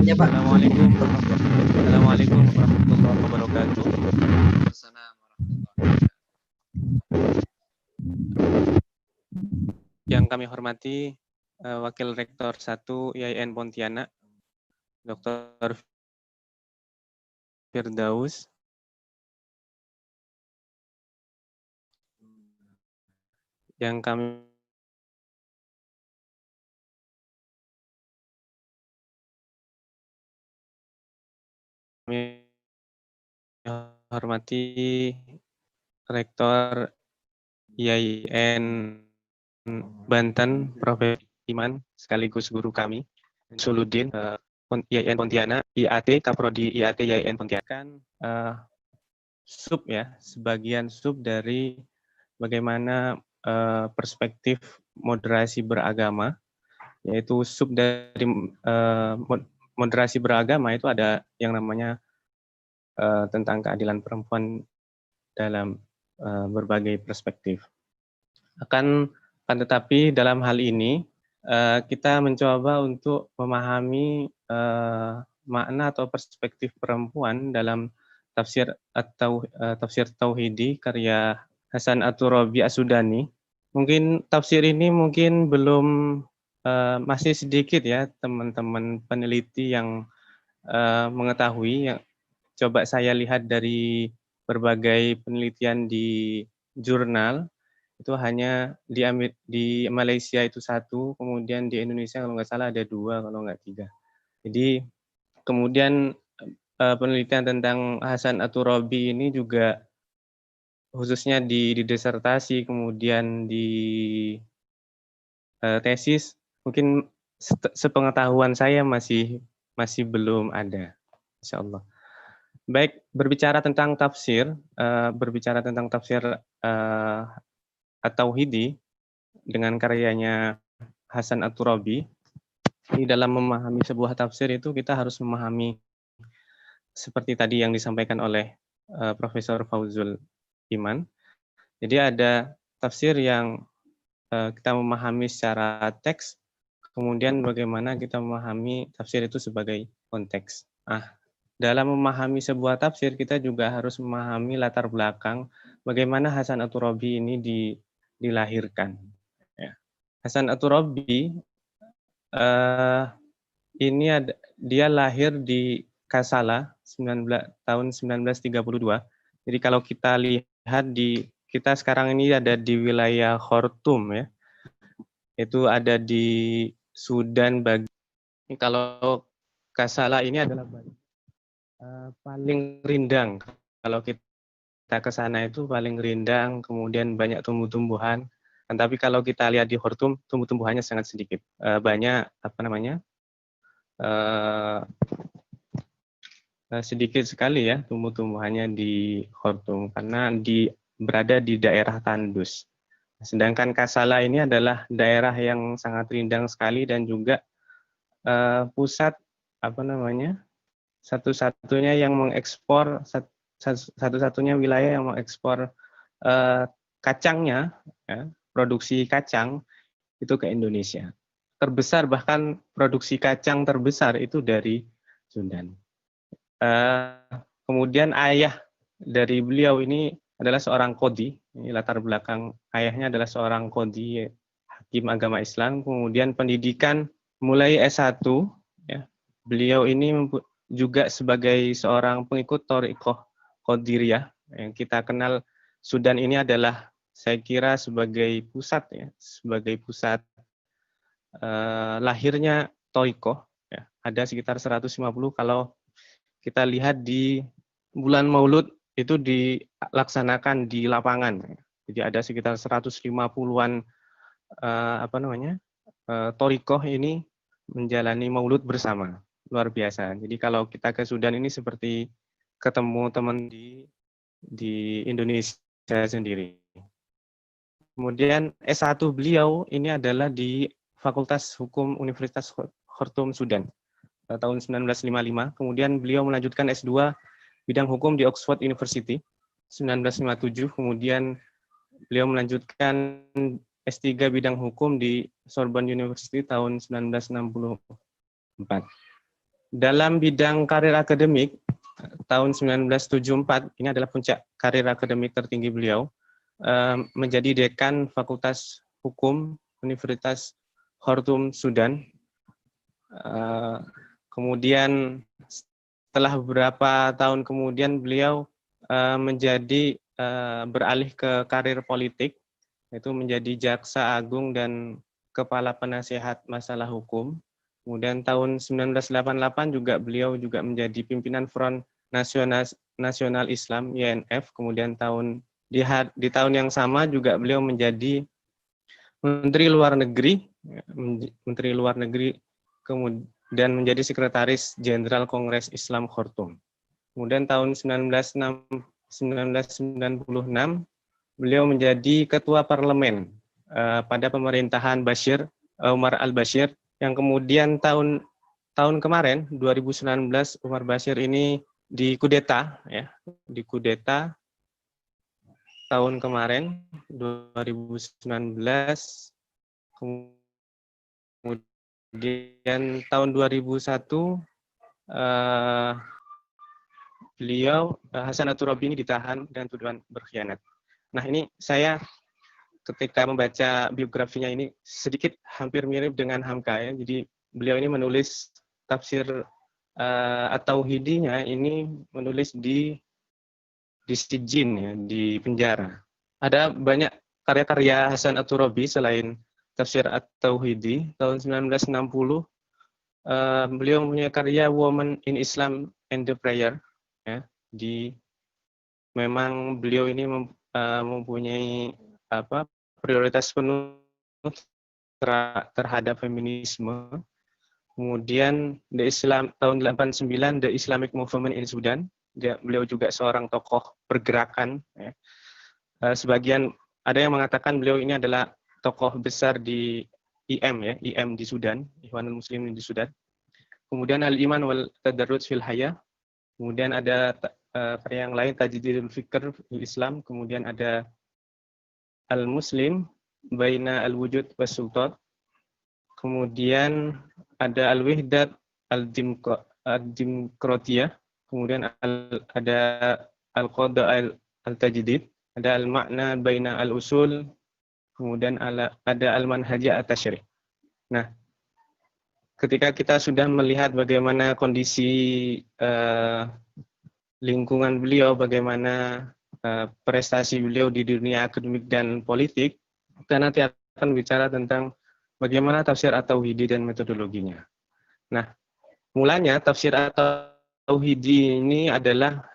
Ya, Pak. Assalamualaikum warahmatullahi wabarakatuh. Yang kami hormati Wakil Rektor 1 IAIN Pontianak, Dr. Firdaus. Yang kami hormati Rektor IAIN Banten, Prof. Iman, sekaligus guru kami, Suludin, IAIN Pontianak, IAT, Kaprodi IAT IAIN Pontianak, sebagian sub dari bagaimana perspektif moderasi beragama, yaitu sub dari moderasi beragama itu ada yang namanya tentang keadilan perempuan dalam berbagai perspektif. Akan tetapi dalam hal ini kita mencoba untuk memahami makna atau perspektif perempuan dalam tafsir atau tafsir Tauhidi karya Hasan At-Turabi As-Sudani. Mungkin tafsir ini mungkin belum masih sedikit ya teman-teman peneliti yang mengetahui. Yang coba saya lihat dari berbagai penelitian di jurnal, itu hanya di Malaysia itu 1, kemudian di Indonesia kalau nggak salah ada 2, kalau nggak 3. Jadi kemudian penelitian tentang Hasan At-Turabi ini juga khususnya di disertasi, kemudian di tesis, mungkin sepengetahuan saya masih belum ada, insya Allah. Baik, berbicara tentang tafsir At-Tauhidi dengan karyanya Hasan At-Turabi, di dalam memahami sebuah tafsir itu kita harus memahami seperti tadi yang disampaikan oleh Profesor Fauzul Iman. Jadi ada tafsir yang kita memahami secara teks, kemudian bagaimana kita memahami tafsir itu sebagai konteks. Dalam memahami sebuah tafsir, kita juga harus memahami latar belakang bagaimana Hasan At-Turabi ini dilahirkan. Ya. Hasan At-Turabi ini dia lahir di Kassala tahun 1932. Jadi kalau kita lihat kita sekarang ini ada di wilayah Khartoum ya. Itu ada di Sudan kalau Kassala ini adalah paling rindang. Kalau kita ke sana itu paling rindang, kemudian banyak tumbuh-tumbuhan. Tapi kalau kita lihat di Khartoum, tumbuh-tumbuhannya sangat sedikit. Banyak sedikit sekali ya tumbuh-tumbuhannya di Khartoum karena berada di daerah tandus. Sedangkan Kassala ini adalah daerah yang sangat rindang sekali dan juga pusat satu-satunya yang mengekspor satu-satunya wilayah yang mengekspor kacangnya, ya, produksi kacang itu ke Indonesia. Terbesar, bahkan produksi kacang terbesar itu dari Sudan. Kemudian ayah dari beliau ini adalah seorang qadhi. Ini latar belakang ayahnya adalah seorang qadhi, hakim agama Islam. Kemudian pendidikan mulai S1, ya. Beliau ini juga sebagai seorang pengikut Thariqah Qadiriyah. Yang kita kenal Sudan ini adalah saya kira sebagai pusat ya, sebagai pusat lahirnya Thariqah ya. Ada sekitar 150 kalau kita lihat di bulan Maulud itu dilaksanakan di lapangan. Jadi ada sekitar 150-an Thariqah ini menjalani Maulud bersama. Luar biasa. Jadi kalau kita ke Sudan ini seperti ketemu teman di Indonesia sendiri. Kemudian S1 beliau ini adalah di Fakultas Hukum Universitas Khartoum Sudan tahun 1955. Kemudian beliau melanjutkan S2 bidang hukum di Oxford University 1957. Kemudian beliau melanjutkan S3 bidang hukum di Sorbonne University tahun 1964. Dalam bidang karir akademik, tahun 1974, ini adalah puncak karir akademik tertinggi beliau, menjadi dekan Fakultas Hukum Universitas Khartoum, Sudan. Kemudian setelah beberapa tahun kemudian beliau beralih ke karir politik, yaitu menjadi jaksa agung dan kepala penasehat masalah hukum. Kemudian tahun 1988 juga beliau juga menjadi pimpinan Front Nasional Islam (INF). Kemudian di tahun yang sama juga beliau menjadi Menteri Luar Negeri, dan menjadi Sekretaris Jenderal Kongres Islam Khartoum. Kemudian tahun 1996 beliau menjadi Ketua Parlemen pada pemerintahan Umar al-Bashir, yang kemudian tahun kemarin 2019 Umar Bashir ini dikudeta tahun kemarin 2019. Kemudian tahun 2001 beliau Hasan At-Turabi ini ditahan dengan tuduhan berkhianat. Nah, ini saya ketika membaca biografinya ini sedikit hampir mirip dengan Hamka ya. Jadi beliau ini menulis tafsir At-Tauhidinya ini menulis di Sijin ya, di penjara. Ada banyak karya-karya Hasan At-Turabi selain tafsir At-Tauhidi. Tahun 1960 beliau mempunyai karya Woman in Islam and the Prayer ya. Memang beliau ini mempunyai prioritas penuh terhadap feminisme. Kemudian tahun 89 The Islamic Movement in Sudan. Beliau juga seorang tokoh pergerakan ya. Sebagian ada yang mengatakan beliau ini adalah tokoh besar di IM di Sudan, Ikhwanul Muslimin di Sudan. Kemudian Al-Iman wal Tadarruj fil Haya. Kemudian ada karya yang lain, Tajdidul Fikr fil Islam. Kemudian ada Al-Muslim Baina Al-Wujud was Sultan. Kemudian ada Al-Wihdat Al-Dimkratiyah. Kemudian ada Al-Qada Al-Tajdid. Ada Al-Ma'na Baina Al-Usul. Kemudian ada Al-Manhajiyah At-Tasyrih. Nah, ketika kita sudah melihat bagaimana kondisi lingkungan beliau, bagaimana prestasi beliau di dunia akademik dan politik, kita nanti akan bicara tentang bagaimana tafsir At-Tauhidi dan metodologinya. Nah, mulanya tafsir At-Tauhidi ini adalah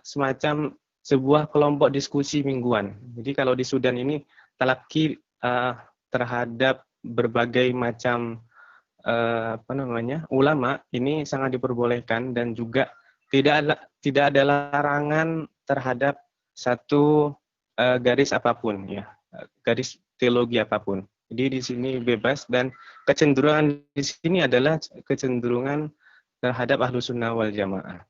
semacam sebuah kelompok diskusi mingguan. Jadi kalau di Sudan ini talaki terhadap berbagai macam ulama ini sangat diperbolehkan, dan juga tidak ada larangan terhadap satu garis apapun ya, garis teologi apapun. Jadi di sini bebas, dan kecenderungan di sini adalah kecenderungan terhadap Ahlus Sunnah wal Jamaah.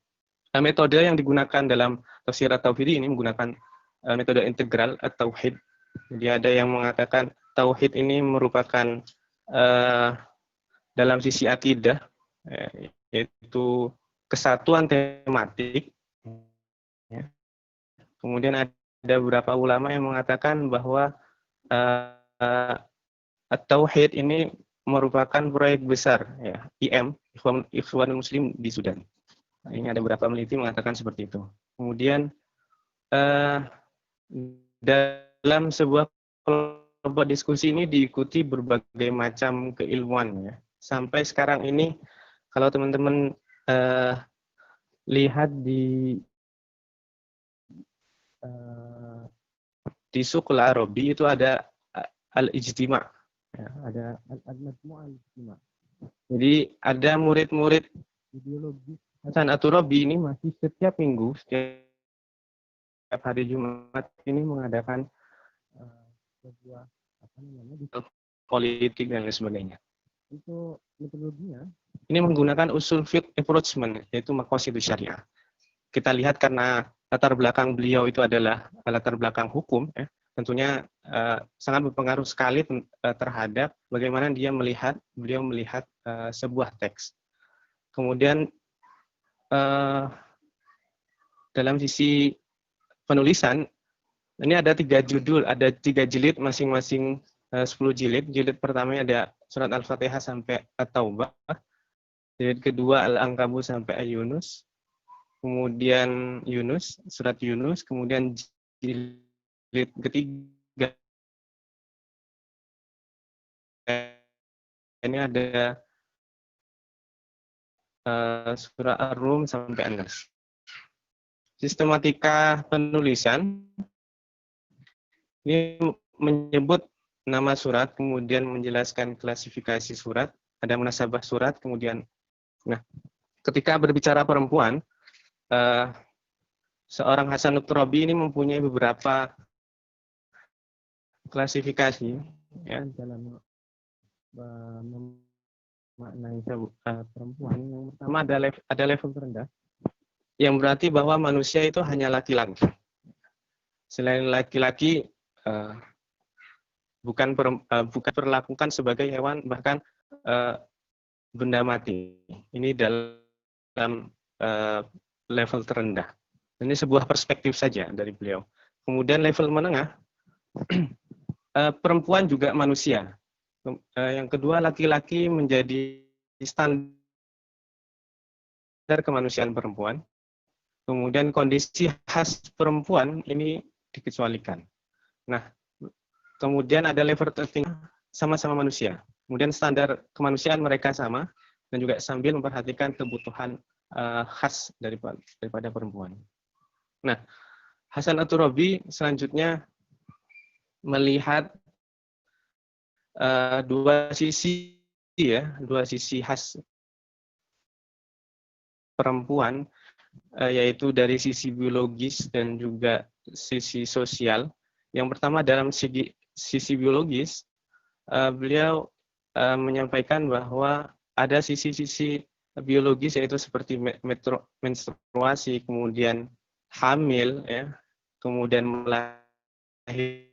Nah, metode yang digunakan dalam tafsir At-Tauhidi ini menggunakan metode integral At-Tauhid. Jadi ada yang mengatakan tauhid ini merupakan dalam sisi akidah, yaitu kesatuan tematik. Kemudian ada beberapa ulama yang mengatakan bahwa At-Tauhid ini merupakan proyek besar ya, IM, Ikhwanul Muslim di Sudan. Nah, ini ada beberapa peneliti mengatakan seperti itu. Kemudian dalam sebuah kelompok diskusi ini diikuti berbagai macam keilmuan ya. Sampai sekarang ini kalau teman-teman lihat di Suqul Arabi itu ada al-ijtima, ya, ada al-majmu' al-ijtima. Jadi ada murid-murid ideologi Hasan At-Turabi ini masih setiap minggu, setiap hari Jumat ini mengadakan sebuah politik dan lain sebagainya. Itu metodologinya ini menggunakan usul fiqh approachment, yaitu maqasidus syariah. Kita lihat karena latar belakang beliau itu adalah latar belakang hukum ya, tentunya sangat berpengaruh sekali terhadap bagaimana beliau melihat sebuah teks. Kemudian dalam sisi penulisan, ini ada 3 judul, ada 3 jilid masing-masing 10 jilid. Jilid pertama ada surat Al-Fatihah sampai At-Taubah. Jilid kedua Al-Ankabut sampai Yunus. Kemudian Yunus, surat Yunus. Kemudian jilid ketiga ini ada surah Ar-Rum sampai An-Nas. Sistematika penulisan ini menyebut nama surat, kemudian menjelaskan klasifikasi surat, ada munasabah surat, kemudian, nah, ketika berbicara perempuan, seorang Hasan At-Turabi ini mempunyai beberapa klasifikasi ya dalam memaknai perempuan. Yang pertama ada level terendah, yang berarti bahwa manusia itu hanya laki-laki. Selain laki-laki, bukan diperlakukan sebagai hewan, bahkan benda mati. Ini dalam level terendah. Ini sebuah perspektif saja dari beliau. Kemudian level menengah, perempuan juga manusia. Yang kedua, laki-laki menjadi standar kemanusiaan perempuan. Kemudian kondisi khas perempuan ini dikecualikan. Nah, kemudian ada level tertinggi, sama-sama manusia. Kemudian standar kemanusiaan mereka sama, dan juga sambil memperhatikan kebutuhan khas daripada perempuan. Nah, Hasan At-Turabi selanjutnya melihat dua sisi khas perempuan, yaitu dari sisi biologis dan juga sisi sosial. Yang pertama dalam sisi biologis, beliau menyampaikan bahwa ada sisi-sisi biologis, yaitu seperti menstruasi, kemudian hamil, ya, kemudian melahirkan,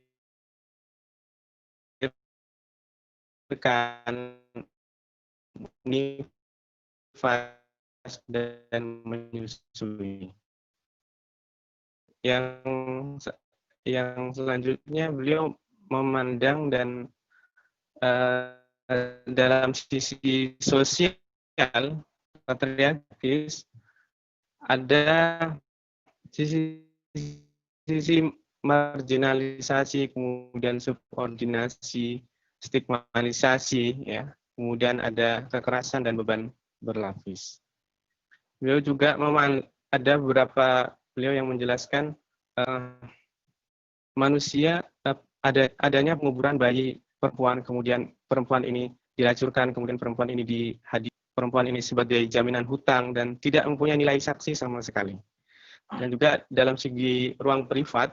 nifas, dan menyusui. Yang selanjutnya beliau memandang dan dalam sisi sosial patriarkis ada sisi marginalisasi, kemudian subordinasi, stigmatisasi, ya, kemudian ada kekerasan dan beban berlapis. Beliau juga ada beberapa beliau yang menjelaskan manusia adanya penguburan bayi perempuan, kemudian perempuan ini dilacurkan, kemudian perempuan ini perempuan ini sebagai jaminan hutang dan tidak mempunyai nilai saksi sama sekali. Dan juga dalam segi ruang privat,